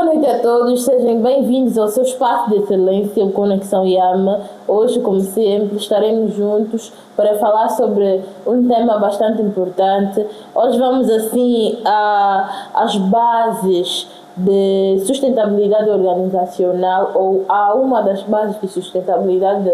noite a todos, sejam bem-vindos ao seu espaço de excelência, o Conexão Yama. Hoje, como sempre, estaremos juntos para falar sobre um tema bastante importante. Hoje vamos assim às bases de sustentabilidade organizacional ou a uma das bases de sustentabilidade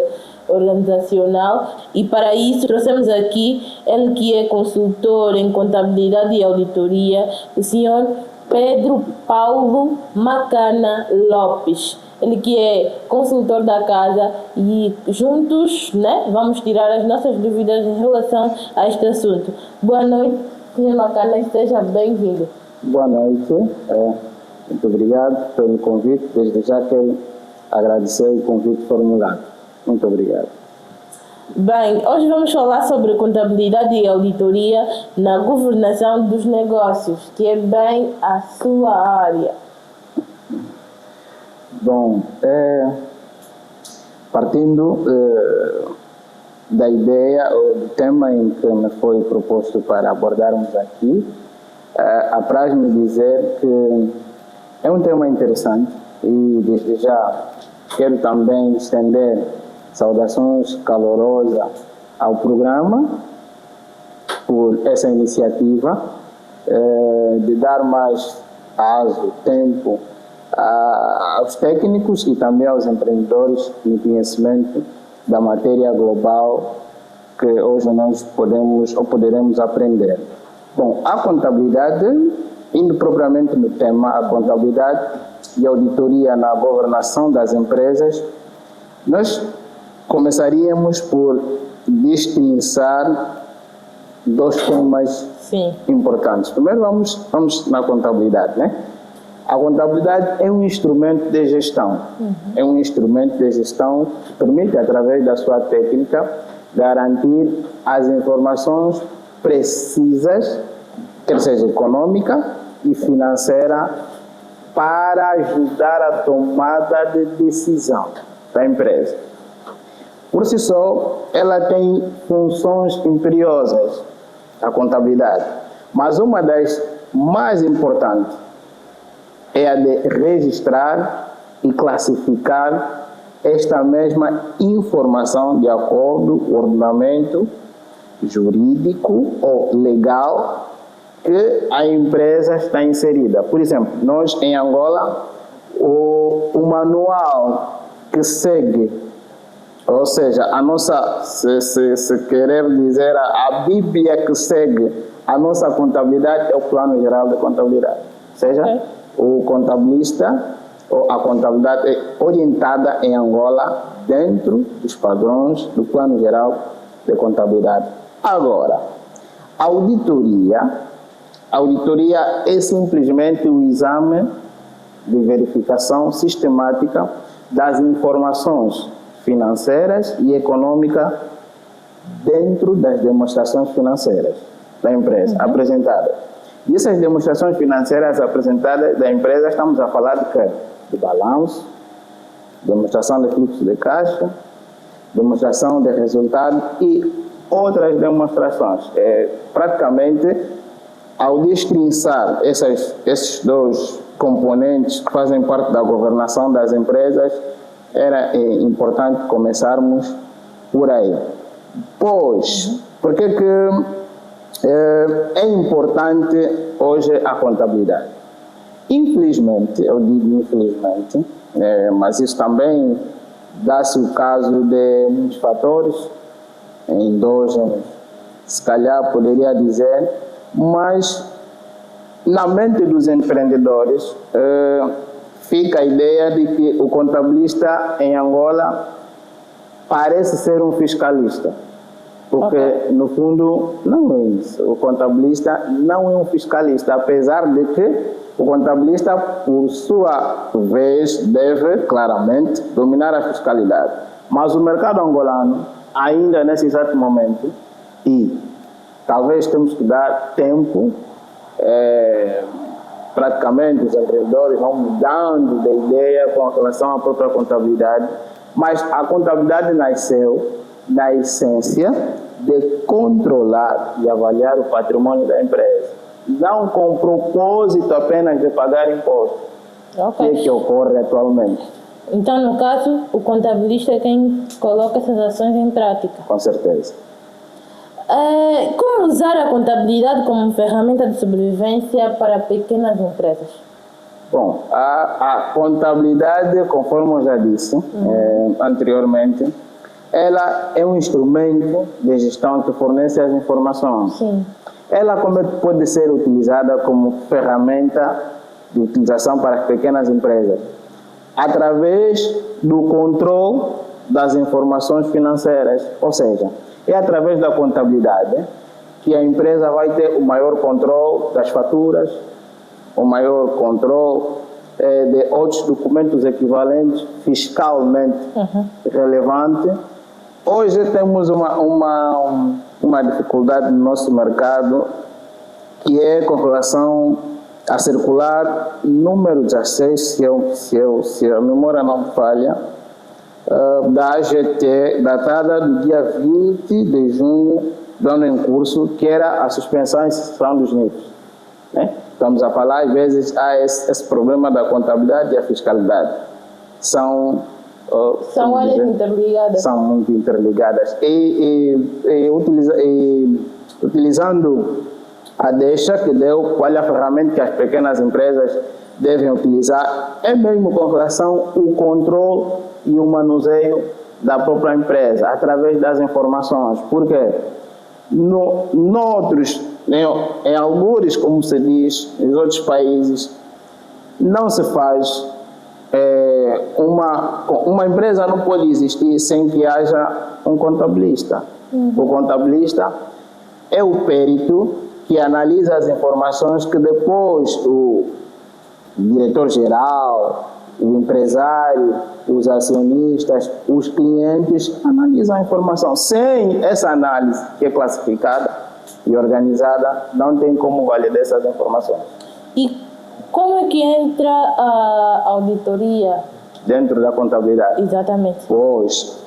organizacional, e para isso trouxemos aqui ele que é consultor em contabilidade e auditoria, o senhor Pedro Paulo Macana Lopes, ele que é consultor da casa, e juntos, vamos tirar as nossas dúvidas em relação a este assunto. Boa noite, senhor Macana, e seja bem-vindo. Boa noite, muito obrigado pelo convite. Desde já quero agradecer o convite formulado. Muito obrigado. Bem, hoje vamos falar sobre contabilidade e auditoria na governação dos negócios, que é bem a sua área. Bom, partindo da ideia ou do tema em que me foi proposto para abordarmos aqui, apraz-me dizer que é um tema interessante e desde já quero também estender saudações calorosas ao programa por essa iniciativa de dar mais aso, tempo aos técnicos e também aos empreendedores no conhecimento da matéria global que hoje nós poderemos aprender. Bom, a contabilidade, indo propriamente no tema, a contabilidade e auditoria na governação das empresas, nós começaríamos por destrinçar dois temas importantes. Primeiro vamos na contabilidade, A contabilidade é um instrumento de gestão. É um instrumento de gestão que permite, através da sua técnica, garantir as informações precisas, quer seja econômica e financeira, para ajudar a tomada de decisão da empresa. Por si só, ela tem funções imperiosas, a contabilidade, mas uma das mais importantes é a de registrar e classificar esta mesma informação de acordo com o ordenamento jurídico ou legal que a empresa está inserida. Por exemplo, nós em Angola, o manual que segue, ou seja, a nossa, se querer dizer, a Bíblia que segue a nossa contabilidade é o Plano Geral de Contabilidade. Ou seja, o contabilista, ou a contabilidade é orientada em Angola dentro dos padrões do Plano Geral de Contabilidade. Agora, a auditoria é simplesmente o exame de verificação sistemática das informações financeiras e econômicas dentro das demonstrações financeiras da empresa apresentadas. E essas demonstrações financeiras apresentadas da empresa, estamos a falar de quê? De balanço, demonstração de fluxo de caixa, demonstração de resultado e outras demonstrações. Praticamente, ao destrinçar esses dois componentes que fazem parte da governação das empresas, era importante começarmos por aí. Pois, por que é importante hoje a contabilidade? Infelizmente, eu digo infelizmente, mas isso também dá-se o caso de muitos fatores endógenos, se calhar poderia dizer, mas na mente dos empreendedores fica a ideia de que o contabilista em Angola parece ser um fiscalista, porque no fundo não é isso. O contabilista não é um fiscalista, apesar de que o contabilista, por sua vez, deve claramente dominar a fiscalidade. Mas o mercado angolano, ainda nesse exato momento, e talvez temos que dar tempo, praticamente os empreendedores vão mudando de ideia com relação à própria contabilidade, mas a contabilidade nasceu da essência de controlar e avaliar o patrimônio da empresa, não com o propósito apenas de pagar imposto. Ok. que ocorre atualmente. Então, no caso, o contabilista é quem coloca essas ações em prática. Com certeza. Como usar a contabilidade como ferramenta de sobrevivência para pequenas empresas? Bom, a contabilidade, conforme eu já disse anteriormente, ela é um instrumento de gestão que fornece as informações. Sim. Ela pode ser utilizada como ferramenta de utilização para as pequenas empresas, através do controle das informações financeiras, ou seja, é através da contabilidade que a empresa vai ter o maior controle das faturas, o maior controle de outros documentos equivalentes, fiscalmente relevantes. Hoje temos uma dificuldade no nosso mercado, que é com relação a circular número 16, se a memória não me falha, da AGT, datada do dia 20 de junho do ano em curso, que era a suspensão e exceção dos níveis. Né? Estamos a falar, às vezes, esse problema da contabilidade e a fiscalidade. São áreas interligadas. São muito interligadas. Utilizando a deixa que deu, qual é a ferramenta que as pequenas empresas devem utilizar, é mesmo com relação ao controle e o manuseio da própria empresa, através das informações. Porque em alguns, como se diz, nos outros países, não se faz. Uma empresa não pode existir sem que haja um contabilista. O contabilista é o perito que analisa as informações que depois o diretor-geral, o empresário, os acionistas, os clientes analisam a informação. Sem essa análise, que é classificada e organizada, não tem como validar essas informações. E como é que entra a auditoria? Dentro da contabilidade. Exatamente. Pois,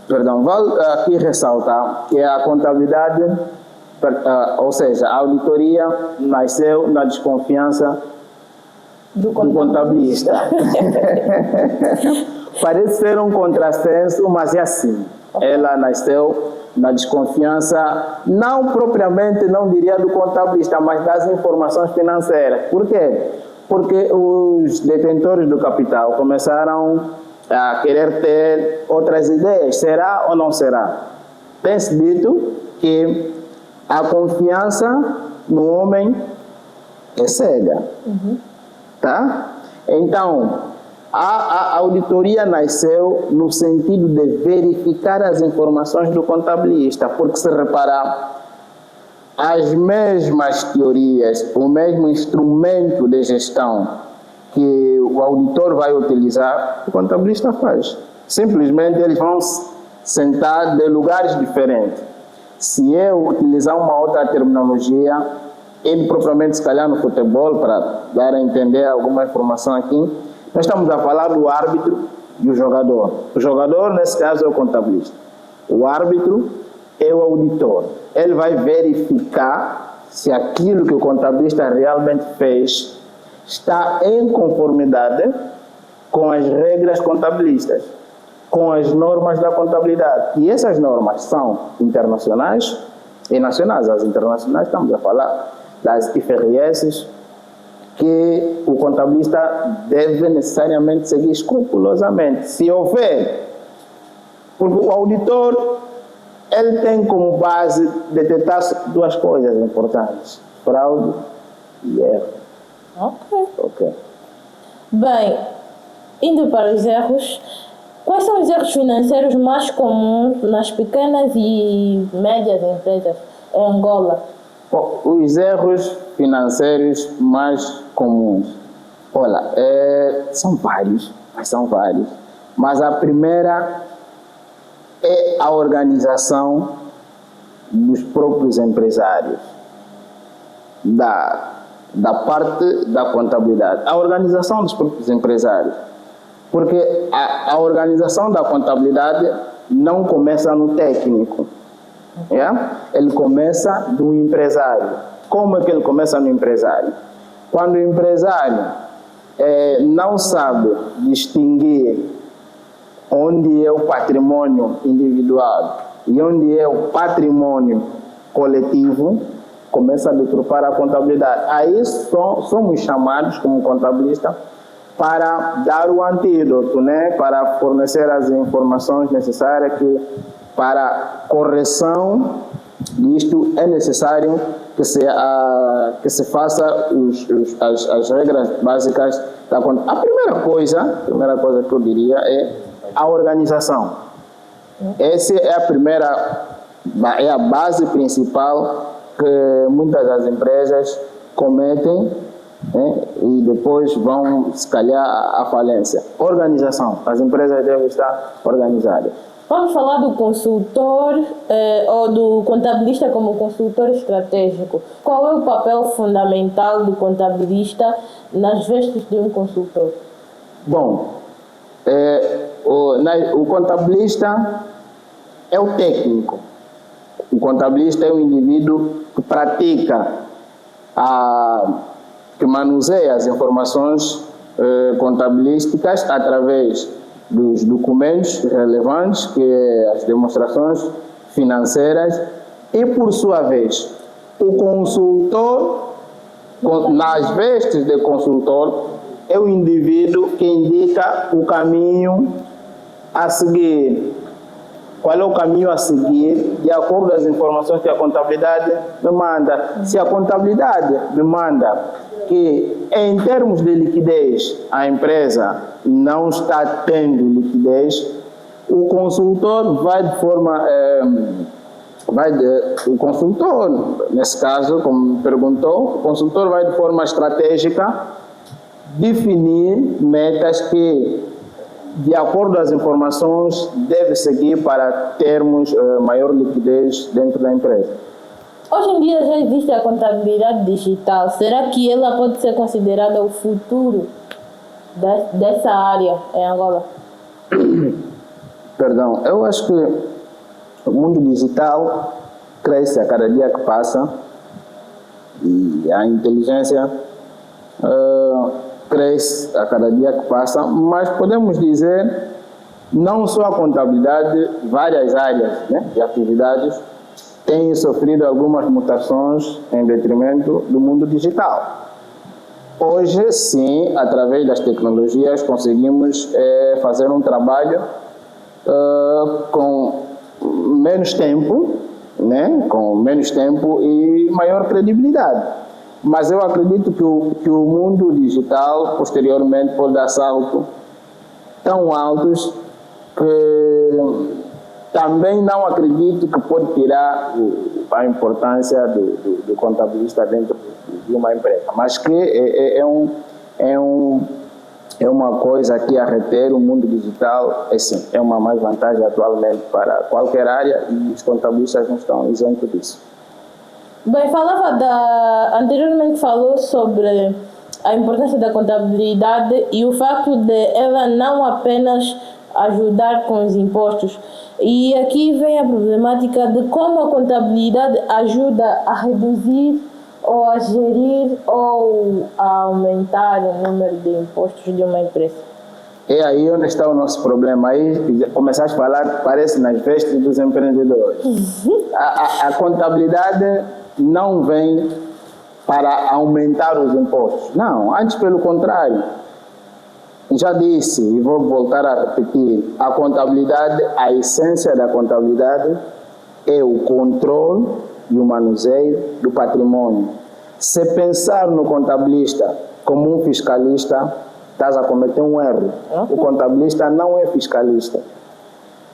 vale aqui ressaltar que a contabilidade, ou seja, a auditoria nasceu na desconfiança do contabilista. Parece ser um contrassenso, mas é assim. Ela nasceu na desconfiança, não propriamente, não diria do contabilista, mas das informações financeiras. Por quê? Porque os detentores do capital começaram a querer ter outras ideias. Será ou não será? Tem-se dito que a confiança no homem é cega. Tá? Então, a auditoria nasceu no sentido de verificar as informações do contabilista, porque se reparar, as mesmas teorias, o mesmo instrumento de gestão que o auditor vai utilizar, o contabilista faz. Simplesmente eles vão sentar de lugares diferentes. Se eu utilizar uma outra terminologia, ele propriamente, se calhar no futebol, para dar a entender alguma informação aqui, nós estamos a falar do árbitro e o jogador. O jogador, nesse caso, é o contabilista. O árbitro é o auditor. Ele vai verificar se aquilo que o contabilista realmente fez está em conformidade com as regras contabilistas, com as normas da contabilidade. E essas normas são internacionais e nacionais. As internacionais, estamos a falar das IFRS, que o contabilista deve necessariamente seguir escrupulosamente. Se houver, porque o auditor, ele tem como base detectar duas coisas importantes: fraude e erro. Ok. Bem, indo para os erros, quais são os erros financeiros mais comuns nas pequenas e médias empresas em Angola? Bom, os erros financeiros mais comuns, olha, são vários. Mas a primeira é a organização dos próprios empresários, da parte da contabilidade. A organização dos próprios empresários. Porque a organização da contabilidade não começa no técnico. Ele começa do empresário. Como é que ele começa no empresário? Quando o empresário não sabe distinguir onde é o patrimônio individual e onde é o patrimônio coletivo, começa a deturpar a contabilidade. Aí somos chamados, como contabilista, para dar o antídoto, né? Para fornecer as informações necessárias para correção disto é necessário que se faça as regras básicas da conta. A primeira coisa que eu diria é a organização. Essa é a base principal que muitas das empresas cometem, né, e depois vão, se calhar, à falência. Organização. As empresas devem estar organizadas. Vamos falar do consultor ou do contabilista como consultor estratégico. Qual é o papel fundamental do contabilista nas vestes de um consultor? Bom, o contabilista é o técnico. O contabilista é o indivíduo que pratica, que manuseia as informações contabilísticas através dos documentos relevantes, que é as demonstrações financeiras, e por sua vez, o consultor, nas vestes de consultor, é o indivíduo que indica o caminho a seguir. Qual é o caminho a seguir, de acordo com as informações que a contabilidade me manda. Se a contabilidade me manda que, em termos de liquidez, a empresa não está tendo liquidez, o consultor vai de forma... o consultor, nesse caso, como me perguntou, o consultor vai de forma estratégica definir metas que, de acordo com as informações, deve seguir para termos maior liquidez dentro da empresa. Hoje em dia já existe a contabilidade digital. Será que ela pode ser considerada o futuro dessa área em Angola? Perdão, eu acho que o mundo digital cresce a cada dia que passa e a inteligência cresce a cada dia que passa, mas podemos dizer, não só a contabilidade, várias áreas, né, de atividades têm sofrido algumas mutações em detrimento do mundo digital. Hoje, sim, através das tecnologias, conseguimos fazer um trabalho com menos tempo, né, com menos tempo e maior credibilidade. Mas eu acredito que o mundo digital, posteriormente, pode dar saltos tão altos que também não acredito que pode tirar a importância do contabilista dentro de uma empresa. Mas que é uma coisa que a reter o mundo digital, sim, é uma mais vantagem atualmente para qualquer área e os contabilistas não estão isentos disso. Bem, anteriormente falou sobre a importância da contabilidade e o facto de ela não apenas ajudar com os impostos. E aqui vem a problemática de como a contabilidade ajuda a reduzir ou a gerir ou a aumentar o número de impostos de uma empresa. É aí onde está o nosso problema. Aí começaste a falar, parece nas vestes dos empreendedores. A contabilidade não vem para aumentar os impostos. Não, antes pelo contrário. Já disse e vou voltar a repetir, a contabilidade, a essência da contabilidade é o controle e o manuseio do patrimônio. Se pensar no contabilista como um fiscalista, estás a cometer um erro. O contabilista não é fiscalista.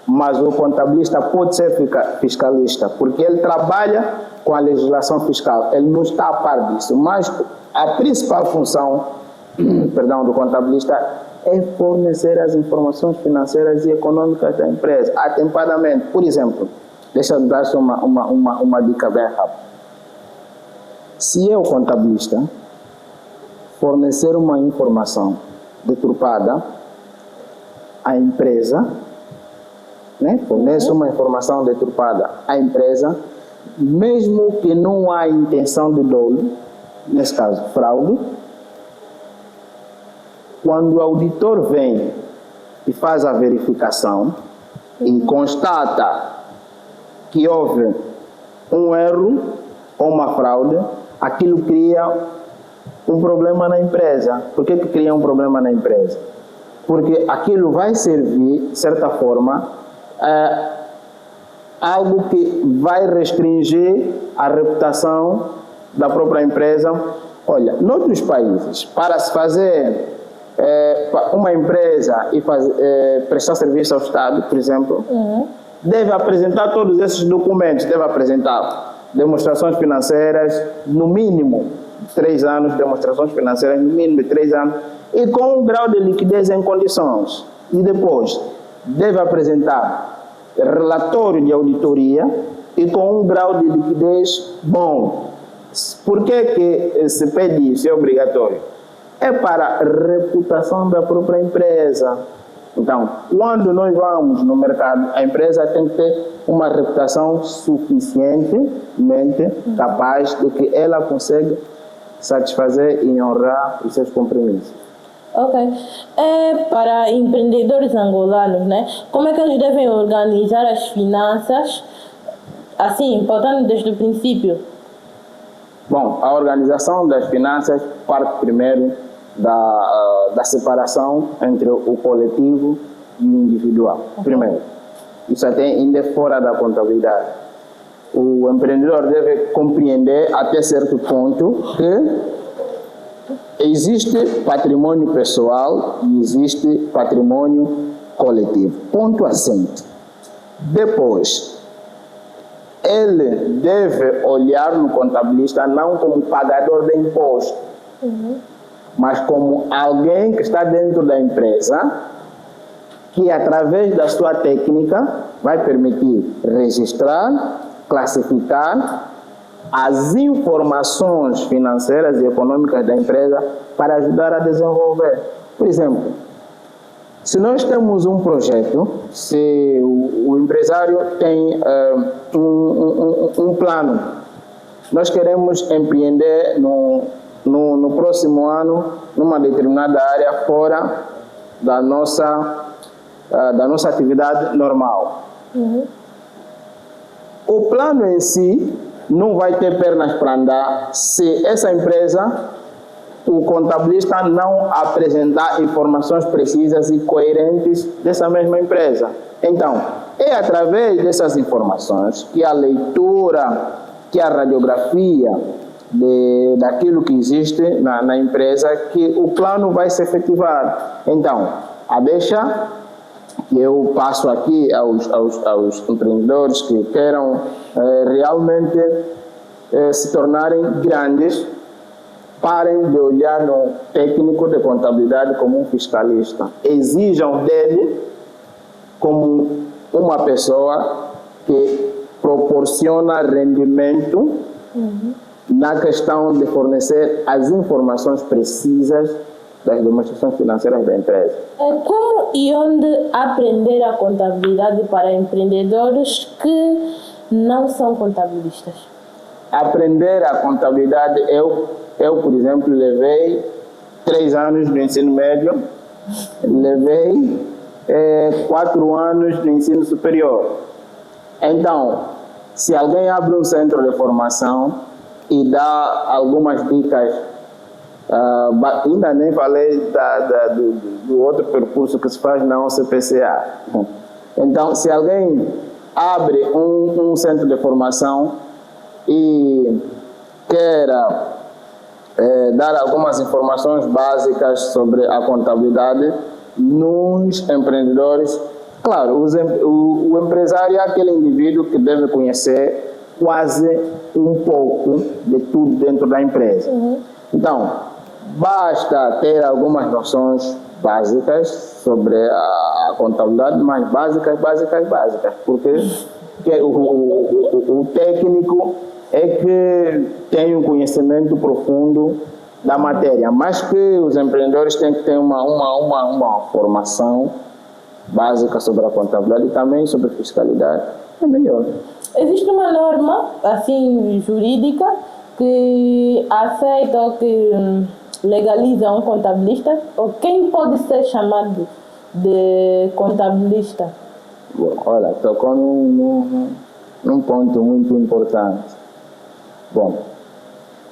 Mas o contabilista pode ser fiscalista, porque ele trabalha com a legislação fiscal. Ele não está a par disso. Mas a principal função do contabilista é fornecer as informações financeiras e econômicas da empresa, atempadamente. Por exemplo, deixa-me dar uma dica bem rápida. Se eu, contabilista, fornecer uma informação deturpada à empresa, né? Fornece uma informação deturpada à empresa, mesmo que não há intenção de dolo, nesse caso fraude, quando o auditor vem e faz a verificação e constata que houve um erro ou uma fraude, aquilo cria um problema na empresa. Por que cria um problema na empresa? Porque aquilo vai servir, de certa forma, algo que vai restringir a reputação da própria empresa. Olha, noutros países, para se fazer uma empresa e prestar serviço ao Estado, por exemplo, deve apresentar todos esses documentos, deve apresentar demonstrações financeiras, no mínimo 3 anos, demonstrações financeiras no mínimo de 3 anos, e com um grau de liquidez em condições. E depois, deve apresentar relatório de auditoria e com um grau de liquidez bom. Por que se pede isso? É obrigatório. É para a reputação da própria empresa. Então, quando nós vamos no mercado, a empresa tem que ter uma reputação suficientemente capaz de que ela consegue satisfazer e honrar os seus compromissos. Ok. Para empreendedores angolanos, né? Como é que eles devem organizar as finanças, assim, pautando desde o princípio? Bom, a organização das finanças parte primeiro da separação entre o coletivo e o individual. Primeiro, isso até ainda é fora da contabilidade. O empreendedor deve compreender até certo ponto que existe patrimônio pessoal e existe patrimônio coletivo. Ponto assente. Depois, ele deve olhar no contabilista não como pagador de imposto, mas como alguém que está dentro da empresa, que através da sua técnica vai permitir registrar, classificar as informações financeiras e econômicas da empresa para ajudar a desenvolver. Por exemplo, se nós temos um projeto, se o empresário tem um plano, nós queremos empreender no próximo ano numa determinada área fora da nossa atividade normal. O plano em si não vai ter pernas para andar se essa empresa, o contabilista não apresentar informações precisas e coerentes dessa mesma empresa. Então, é através dessas informações que a leitura, que a radiografia daquilo que existe na empresa, que o plano vai se efetivar. Então, a deixa que eu passo aqui aos empreendedores que queiram realmente se tornarem grandes, parem de olhar no técnico de contabilidade como um fiscalista. Exijam dele como uma pessoa que proporciona rendimento na questão de fornecer as informações precisas das demonstrações financeiras da empresa. Como e onde aprender a contabilidade para empreendedores que não são contabilistas? Aprender a contabilidade, eu por exemplo, levei 3 anos no ensino médio, levei 4 anos no ensino superior. Então, se alguém abre um centro de formação e dá algumas dicas, ainda nem falei do outro percurso que se faz na OCPCA. Então, se alguém abre um centro de formação e queira dar algumas informações básicas sobre a contabilidade nos empreendedores. Claro, o empresário é aquele indivíduo que deve conhecer quase um pouco de tudo dentro da empresa. Então, basta ter algumas noções básicas sobre a contabilidade, mas básicas, porque o técnico é que tem um conhecimento profundo da matéria, mas que os empreendedores têm que ter uma formação básica sobre a contabilidade e também sobre a fiscalidade. É melhor. Existe uma norma, assim, jurídica, que aceita ou que legaliza um contabilista? Ou quem pode ser chamado de contabilista? Bom, olha, tocou num ponto muito importante. Bom,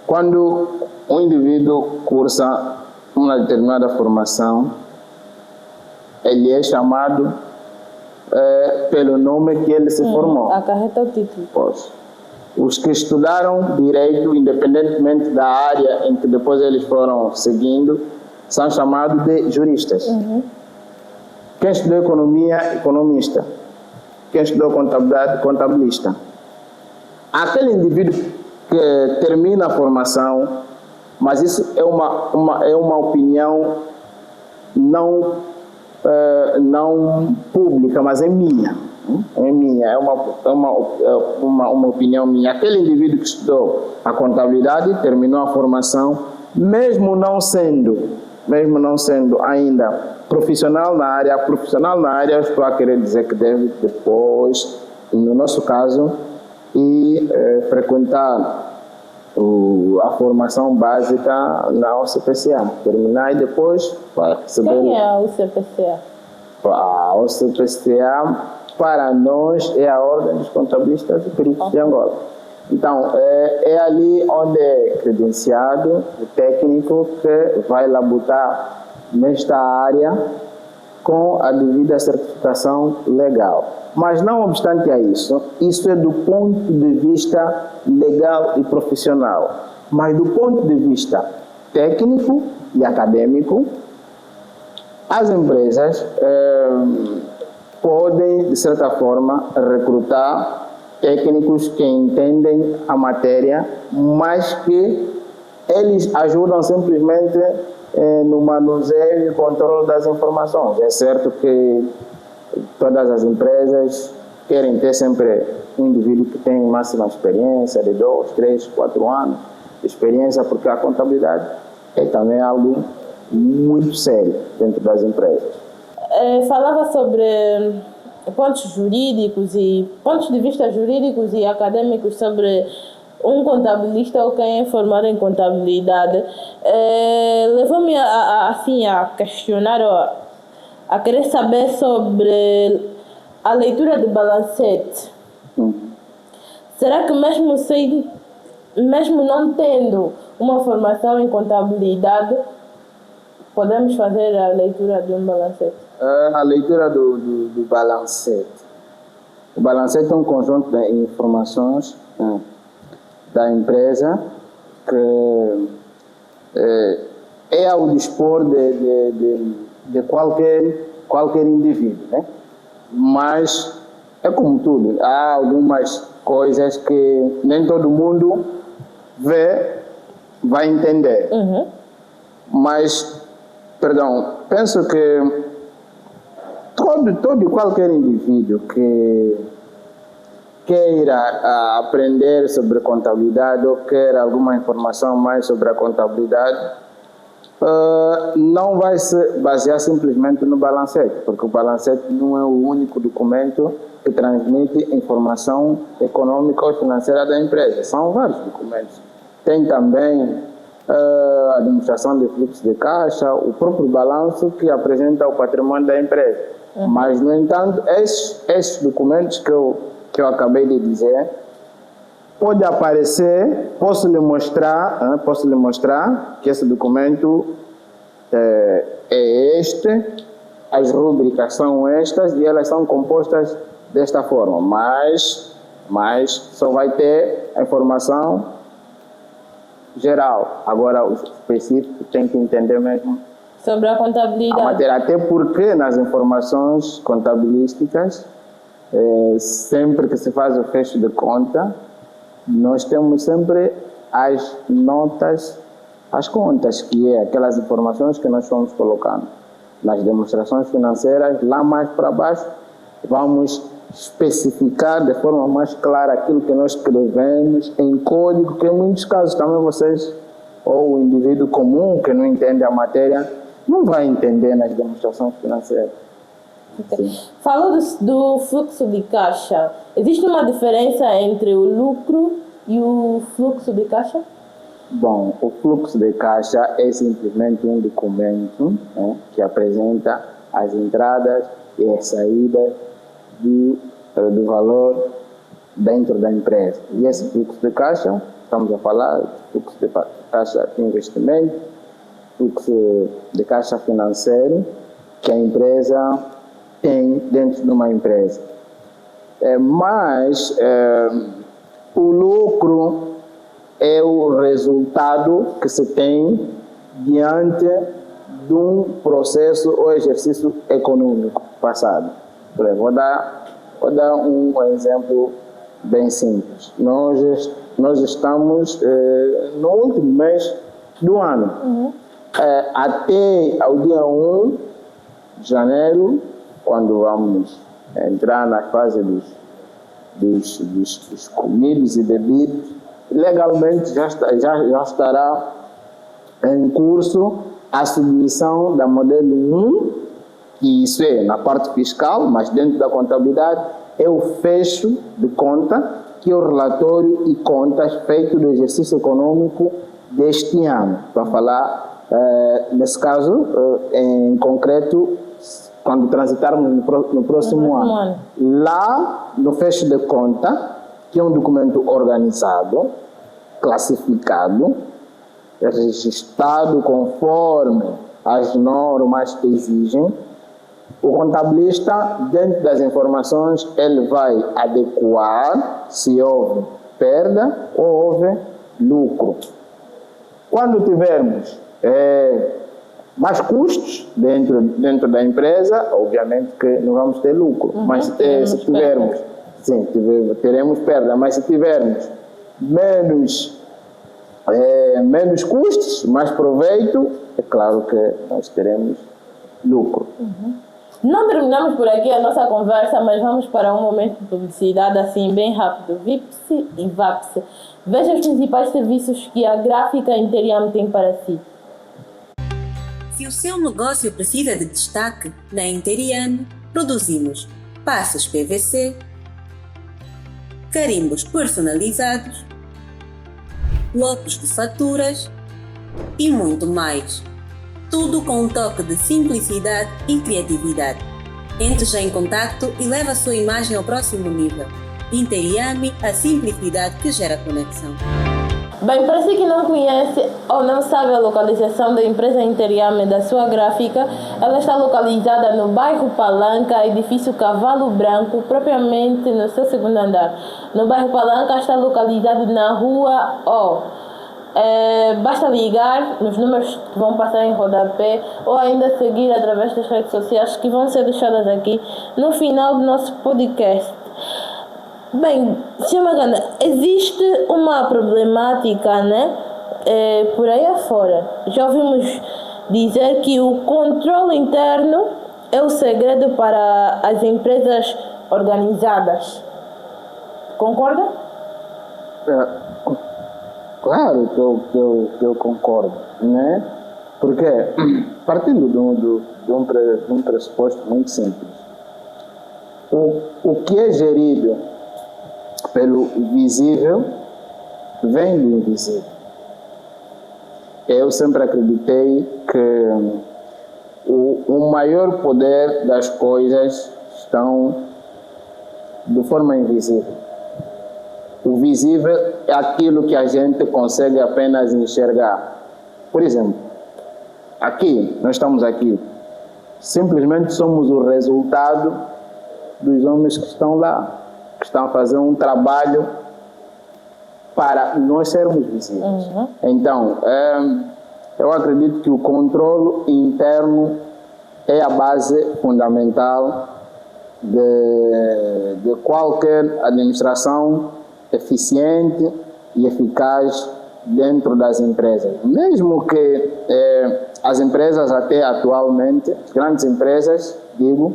quando um indivíduo cursa uma determinada formação, ele é chamado pelo nome que ele se formou. Acarreta o título. Pois. Os que estudaram direito, independentemente da área em que depois eles foram seguindo, são chamados de juristas. Quem estudou economia, economista. Quem estudou contabilidade, contabilista. Aquele indivíduo que termina a formação, mas isso é uma opinião não pública, mas é minha. É uma opinião minha. Aquele indivíduo que estudou a contabilidade, terminou a formação, mesmo não sendo ainda profissional na área, estou a querer dizer que deve depois, no nosso caso, frequentar a formação básica na UCPCA, terminar e depois vai receber. Quem é a UCPCA? A UCPCA, para nós, é a Ordem dos Contabilistas e Peritos de Angola. Então, é ali onde é credenciado o técnico que vai labutar nesta área com a devida certificação legal. Mas não obstante a isso é do ponto de vista legal e profissional. Mas do ponto de vista técnico e acadêmico, as empresas podem, de certa forma, recrutar técnicos que entendem a matéria, mas que eles ajudam simplesmente no manuseio e controle das informações. É certo que todas as empresas querem ter sempre um indivíduo que tem máxima experiência de 2, 3, 4 anos de experiência, porque a contabilidade é também algo muito sério dentro das empresas. Falava sobre pontos de vista jurídicos e acadêmicos sobre um contabilista ou quem é formado em contabilidade. Levou-me a questionar, a querer saber sobre a leitura de balancete. Será que mesmo não tendo uma formação em contabilidade, podemos fazer a leitura de um balancete? A leitura do balancete. O balancete é um conjunto de informações da empresa que é ao dispor de qualquer indivíduo, né? Mas é como tudo, há algumas coisas que nem todo mundo vai entender. Mas, penso que todo e qualquer indivíduo que queira aprender sobre contabilidade ou quer alguma informação mais sobre a contabilidade, não vai se basear simplesmente no balancete, porque o balancete não é o único documento que transmite informação econômica ou financeira da empresa. São vários documentos. Tem também a administração de fluxo de caixa, o próprio balanço que apresenta o patrimônio da empresa. Mas, no entanto, esses documentos que eu acabei de dizer, pode aparecer, posso lhe mostrar que esse documento é este, as rubricas são estas e elas são compostas desta forma, mas só vai ter a informação geral. Agora, o específico tem que entender mesmo sobre a contabilidade. A matéria, até porque nas informações contabilísticas, sempre que se faz o fecho de conta, nós temos sempre as notas, as contas, que é aquelas informações que nós vamos colocando nas demonstrações financeiras. Lá mais para baixo vamos especificar de forma mais clara aquilo que nós escrevemos em código, que em muitos casos também vocês, ou o indivíduo comum que não entende a matéria, não vai entender nas demonstrações financeiras. Falou do fluxo de caixa. Existe uma diferença entre o lucro e o fluxo de caixa? Bom, o fluxo de caixa é simplesmente um documento, né, que apresenta as entradas e as saídas do valor dentro da empresa. E esse fluxo de caixa, estamos a falar de fluxo de caixa de investimento, fluxo de caixa financeiro que a empresa tem dentro de uma empresa. Mas o lucro é o resultado que se tem diante de um processo ou exercício econômico passado. Por exemplo, vou dar um exemplo bem simples. Nós estamos no último mês do ano. Até ao dia 1 de janeiro, quando vamos entrar na fase dos comidos e bebidos, legalmente já estará em curso a submissão da modelo 1, que isso é na parte fiscal, mas dentro da contabilidade é o fecho de conta, que é o relatório e contas feito do exercício econômico deste ano. Para falar, nesse caso, em concreto, quando transitarmos no próximo ano. Lá, no fecho de conta, que é um documento organizado, classificado, registrado conforme as normas que exigem, o contabilista, dentro das informações, ele vai adequar se houve perda ou houve lucro. Quando tivermos mais custos dentro da empresa, obviamente que não vamos ter lucro. Mas se tivermos, sim, teremos perda. Mas se tivermos menos custos, mais proveito, é claro que nós teremos lucro. Não terminamos por aqui a nossa conversa, mas vamos para um momento de publicidade assim bem rápido. VIPS e VAPS. Veja os principais serviços que a gráfica Interiam tem para si. Se o seu negócio precisa de destaque, na Interiam produzimos passos PVC, carimbos personalizados, blocos de faturas e muito mais. Tudo com um toque de simplicidade e criatividade. Entre já em contacto e leve a sua imagem ao próximo nível. Interiame, a simplicidade que gera conexão. Bem, para si que não conhece ou não sabe a localização da empresa Interiame da sua gráfica, ela está localizada no bairro Palanca, edifício Cavalo Branco, propriamente no seu segundo andar. No bairro Palanca está localizado na rua O. Basta ligar nos números que vão passar em rodapé ou ainda seguir através das redes sociais que vão ser deixadas aqui no final do nosso podcast. Bem, Sr. Magana, existe uma problemática, né? Por aí afora. Já ouvimos dizer que o controle interno é o segredo para as empresas organizadas. Concorda? Claro que eu concordo, né? Porque, partindo de um pressuposto muito simples, o que é gerido pelo visível vem do invisível. Eu sempre acreditei que o maior poder das coisas estão de forma invisível. O visível é aquilo que a gente consegue apenas enxergar. Por exemplo, aqui, nós estamos aqui, simplesmente somos o resultado dos homens que estão lá, que estão a fazer um trabalho para nós sermos visíveis. Então, eu acredito que o controle interno é a base fundamental de qualquer administração eficiente e eficaz dentro das empresas. Mesmo que as empresas até atualmente, as grandes empresas, digo,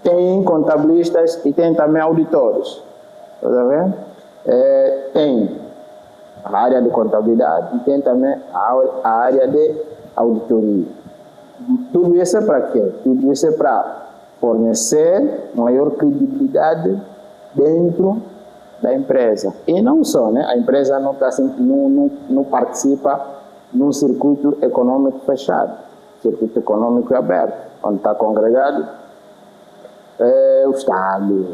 têm contabilistas e têm também auditores. Está vendo? Tem a área de contabilidade e tem também a área de auditoria. Tudo isso é para quê? Tudo isso é para fornecer maior credibilidade dentro da empresa. E não só, né? A empresa não, tá, não participa num circuito econômico fechado, circuito econômico aberto, onde está congregado o Estado,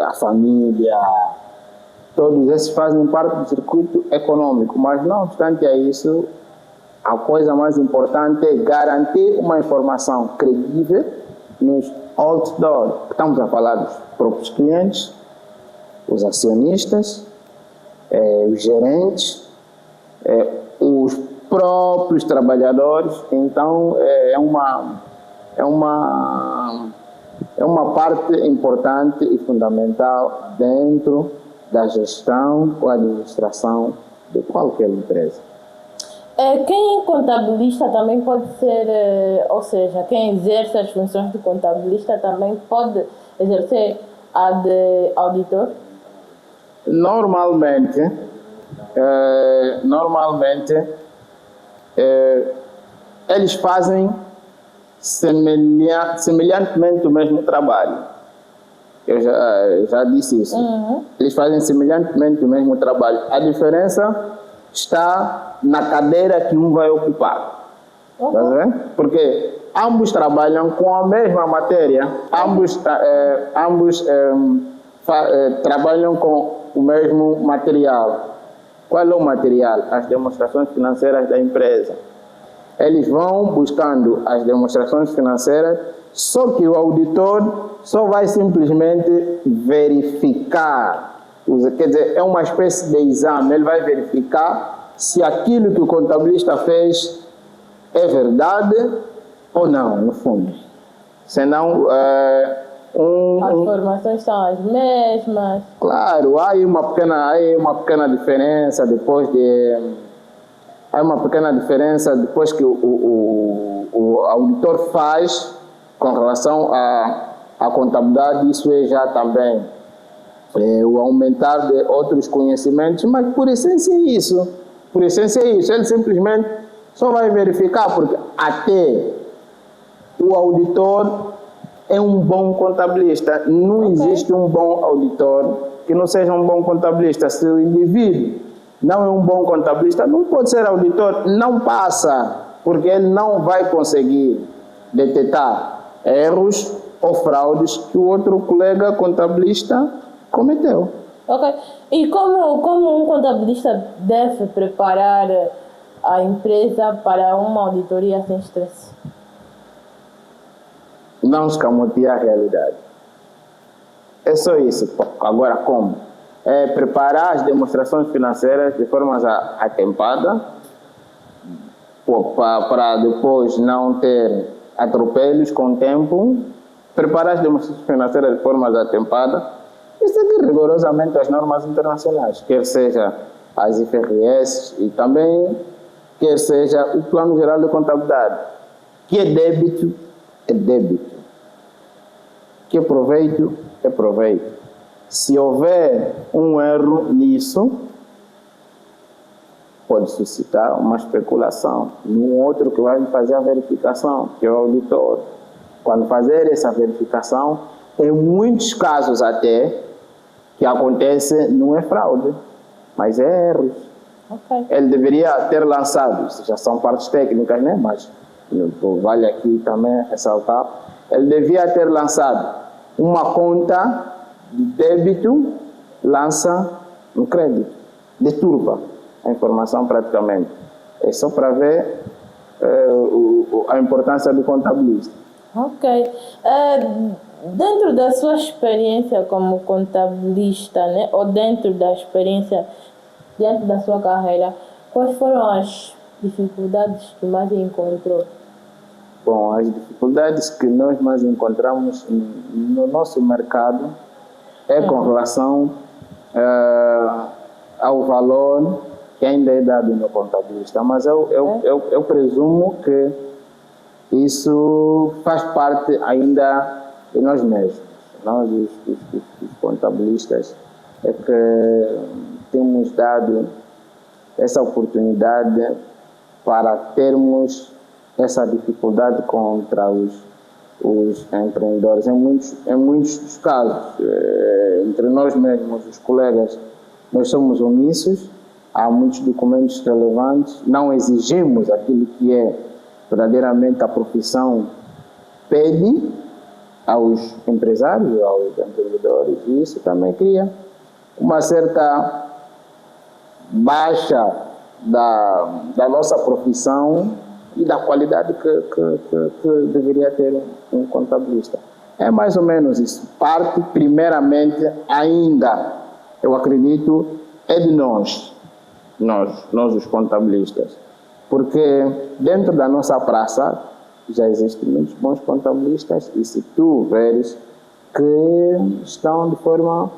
a família, todos esses fazem parte do circuito econômico, mas não obstante a isso, a coisa mais importante é garantir uma informação credível nos outdoors. Estamos a falar dos próprios clientes, os acionistas, os gerentes, os próprios trabalhadores. Então é uma parte importante e fundamental dentro da gestão ou administração de qualquer empresa. Quem é contabilista também pode ser, ou seja, quem exerce as funções de contabilista também pode exercer a de auditor? Normalmente, eles fazem semelhantemente o mesmo trabalho. Eu já disse isso. Uhum. Eles fazem semelhantemente o mesmo trabalho. A diferença está na cadeira que um vai ocupar. Uhum. Tá vendo? Porque ambos trabalham com a mesma matéria, ambos trabalham com o mesmo material. Qual é o material? As demonstrações financeiras da empresa. Eles vão buscando as demonstrações financeiras, só que o auditor só vai simplesmente verificar. Quer dizer, é uma espécie de exame. Ele vai verificar se aquilo que o contabilista fez é verdade ou não, no fundo. Senão, as informações são as mesmas. Claro, há uma pequena diferença depois que o auditor faz com relação à contabilidade. Isso é já também o aumentar de outros conhecimentos, mas por essência é isso. Ele simplesmente só vai verificar, porque até o auditor é um bom contabilista. Não existe um bom auditor que não seja um bom contabilista. Se o indivíduo não é um bom contabilista, não pode ser auditor, não passa, porque ele não vai conseguir detectar erros ou fraudes que o outro colega contabilista cometeu. Ok. E como um contabilista deve preparar a empresa para uma auditoria sem estresse? Não escamotear a realidade. É só isso. Agora, como? É preparar as demonstrações financeiras de forma atempada, para depois não ter atropelos com o tempo. Preparar as demonstrações financeiras de forma atempada e seguir rigorosamente as normas internacionais, quer seja as IFRS e também quer seja o Plano Geral de Contabilidade. Que é débito, é débito. Que é proveito, é proveito. Se houver um erro nisso, pode suscitar uma especulação no outro que vai fazer a verificação, que é o auditor. Quando fazer essa verificação, em muitos casos até, que acontece, não é fraude, mas é erros. Okay. Ele deveria ter lançado, já são partes técnicas, né? Mas vale aqui também ressaltar, ele devia ter lançado uma conta de débito, lança um crédito, deturpa a informação praticamente. É só para ver a importância do contabilista. Ok. Dentro da sua experiência como contabilista, né, ou dentro da sua carreira, quais foram as dificuldades que mais encontrou? Bom, as dificuldades que nós mais encontramos no nosso mercado é com relação ao valor que ainda é dado no contabilista, mas eu presumo que isso faz parte ainda de nós mesmos. Nós, os contabilistas, é que temos dado essa oportunidade para termos essa dificuldade contra os empreendedores. Em muitos dos casos, entre nós mesmos, os colegas, nós somos omissos, há muitos documentos relevantes, não exigimos aquilo que é verdadeiramente a profissão pede aos empresários, aos empreendedores, e isso também cria uma certa baixa da nossa profissão e da qualidade que deveria ter um contabilista. É mais ou menos isso. Parte, primeiramente, ainda, eu acredito, é de nós os contabilistas. Porque dentro da nossa praça já existem muitos bons contabilistas e se tu veres que estão de forma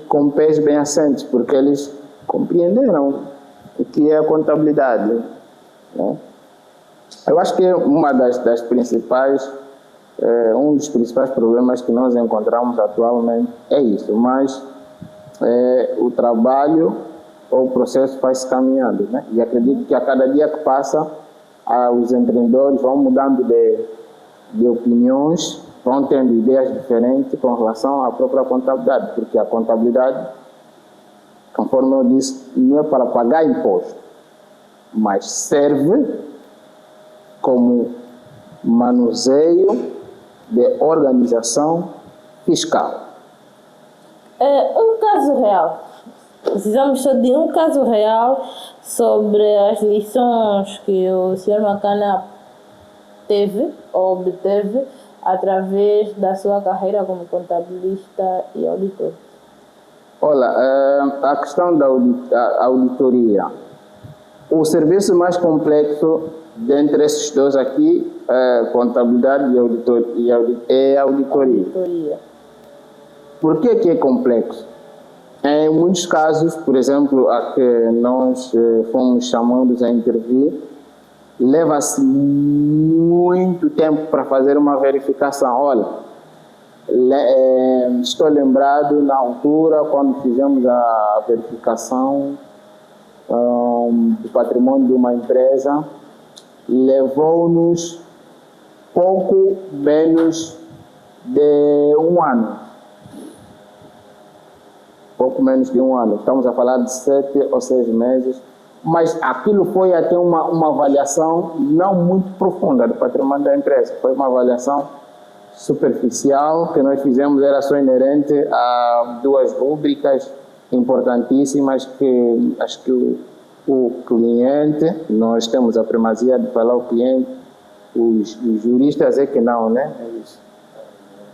com pés bem assentes, porque eles compreenderam o que é a contabilidade, né? Eu acho que uma das principais, um dos principais problemas que nós encontramos atualmente é isso, mas o trabalho ou o processo vai-se caminhando, né? E acredito que a cada dia que passa, os empreendedores vão mudando de opiniões, vão tendo ideias diferentes com relação à própria contabilidade, porque a contabilidade, conforme eu disse, não é para pagar imposto, mas serve como manuseio de organização fiscal. Um caso real. Precisamos só de um caso real sobre as lições que o Sr. Makana teve ou obteve através da sua carreira como contabilista e auditor. Olha, a questão da auditoria. O serviço mais complexo dentre esses dois aqui é contabilidade e auditoria. Por que é complexo? Em muitos casos, por exemplo, a que nós fomos chamados a intervir, leva-se muito tempo para fazer uma verificação. Olha, estou lembrado na altura, quando fizemos a verificação do patrimônio de uma empresa, levou-nos pouco menos de um ano. Pouco menos de um ano. Estamos a falar de 7 ou 6 meses. Mas aquilo foi até uma avaliação não muito profunda do patrimônio da empresa. Foi uma avaliação superficial que nós fizemos, era só inerente a 2 rúbricas importantíssimas que acho que o cliente, nós temos a primazia de falar o cliente, os juristas é que não, né?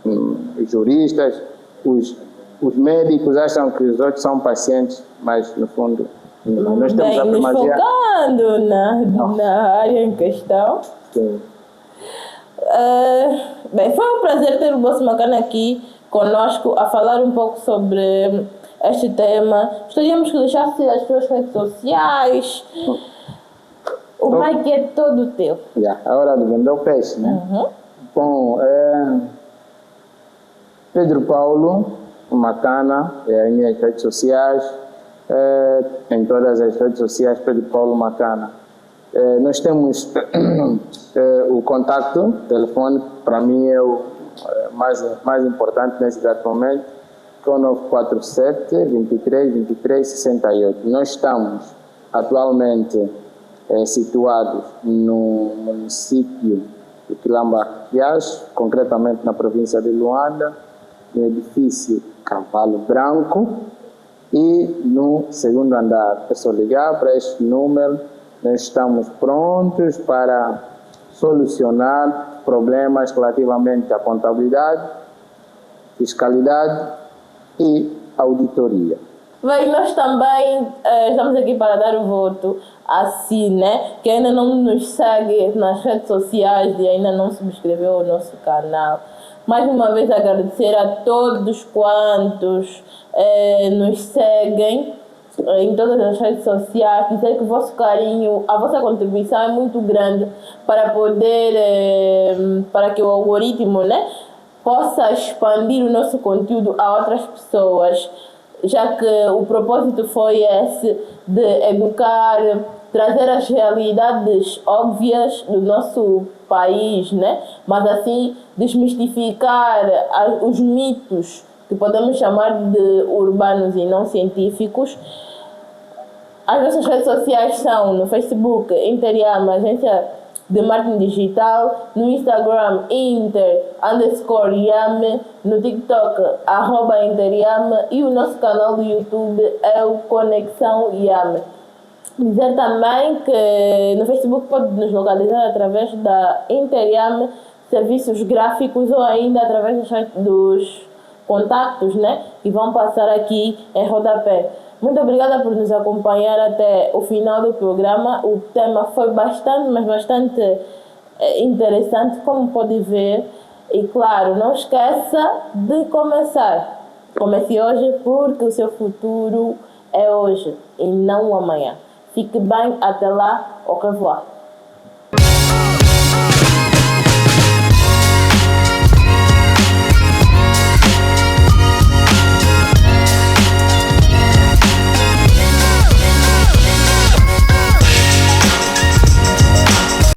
Os juristas, os médicos acham que os outros são pacientes, mas no fundo nós temos a primazia. Focando na área em questão. Sim. Bem, foi um prazer ter o Boss Makana aqui conosco a falar um pouco sobre este tema. Gostaríamos que deixasse as suas redes sociais. O mic é todo teu. A hora de vender o peixe, né? Uhum. Bom, Pedro Paulo Makana, as minhas redes sociais, em todas as redes sociais, Pedro Paulo Makana. Nós temos o contacto telefônico, para mim é o mais importante nesse exato momento, que é o 947 23 23 68. Nós estamos atualmente situados no município de Quilamba-Riacho, concretamente na província de Luanda, no edifício Cavalo Branco, e no segundo andar. É só ligar para este número, nós estamos prontos para solucionar problemas relativamente à contabilidade, fiscalidade e auditoria. Bem, nós também estamos aqui para dar o voto assim, né? Que ainda não nos segue nas redes sociais e ainda não subscreveu o nosso canal. Mais uma vez agradecer a todos quantos nos seguem em todas as redes sociais, dizer que o vosso carinho, a vossa contribuição é muito grande para poder, para que o algoritmo, né, possa expandir o nosso conteúdo a outras pessoas, já que o propósito foi esse de educar trazer as realidades óbvias do nosso país, né? Mas assim desmistificar os mitos que podemos chamar de urbanos e não científicos. As nossas redes sociais são no Facebook, Interiam, agência de marketing digital, no Instagram, Inter_Yame, no TikTok, @Interiam, e o nosso canal do YouTube é o Conexão Yame. Dizer também que no Facebook pode nos localizar através da Interiam Serviços Gráficos ou ainda através dos contatos, né? Que vão passar aqui em rodapé. Muito obrigada por nos acompanhar até o final do programa. O tema foi bastante, mas bastante interessante, como pode ver. E claro, não esqueça de começar. Comece hoje, porque o seu futuro é hoje e não amanhã. Fique bem, até lá, au revoir.